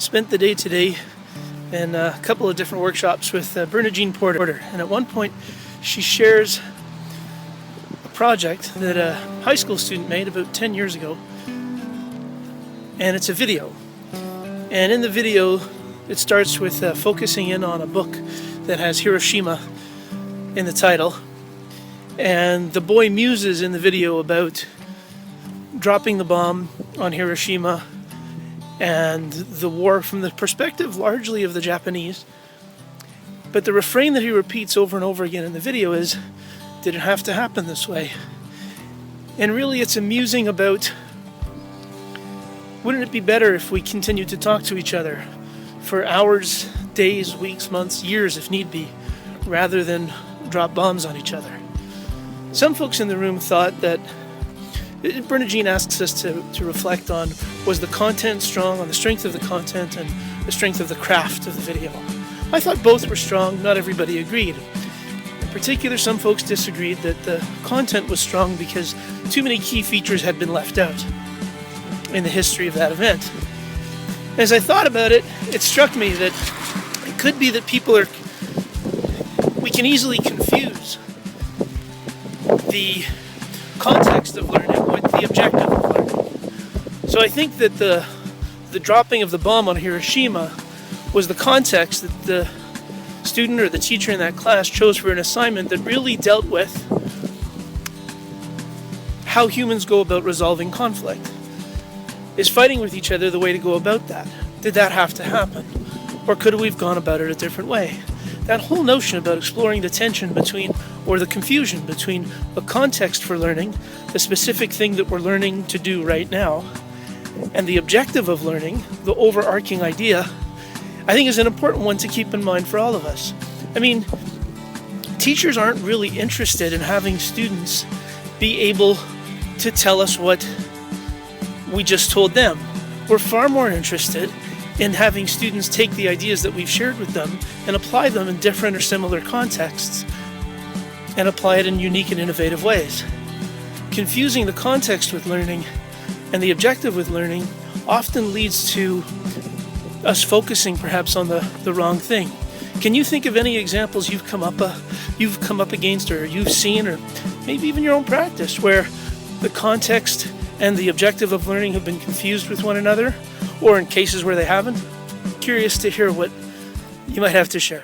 spent the day today in a couple of different workshops with Bernadine Porter, and at one point she shares a project that a high school student made about 10 years ago, and it's a video. And in the video it starts with focusing in on a book that has Hiroshima in the title, and the boy muses in the video about dropping the bomb on Hiroshima and the war from the perspective largely of the Japanese. But the refrain that he repeats over and over again in the video is, did it have to happen this way? And really it's a musing about, wouldn't it be better if we continued to talk to each other for hours, days, weeks, months, years if need be, rather than drop bombs on each other? Some folks in the room thought that Bernadine asks us to reflect on, was the content strong, on the strength of the content and the strength of the craft of the video. I thought both were strong, not everybody agreed. In particular, some folks disagreed that the content was strong because too many key features had been left out in the history of that event. As I thought about it, it struck me that it could be that we can easily confuse the context of learning with the objective of learning. So I think that the dropping of the bomb on Hiroshima was the context that the student or the teacher in that class chose for an assignment that really dealt with how humans go about resolving conflict. Is fighting with each other the way to go about that? Did that have to happen? Or could we have gone about it a different way? That whole notion about exploring the tension between, or the confusion between, the context for learning, the specific thing that we're learning to do right now, and the objective of learning, the overarching idea, I think is an important one to keep in mind for all of us. I mean, teachers aren't really interested in having students be able to tell us what we just told them. We're far more interested in having students take the ideas that we've shared with them and apply them in different or similar contexts and apply it in unique and innovative ways. Confusing the context with learning and the objective with learning often leads to us focusing perhaps on the wrong thing. Can you think of any examples you've come up against, or you've seen, or maybe even your own practice, where the context and the objective of learning have been confused with one another, or in cases where they haven't? Curious to hear what you might have to share.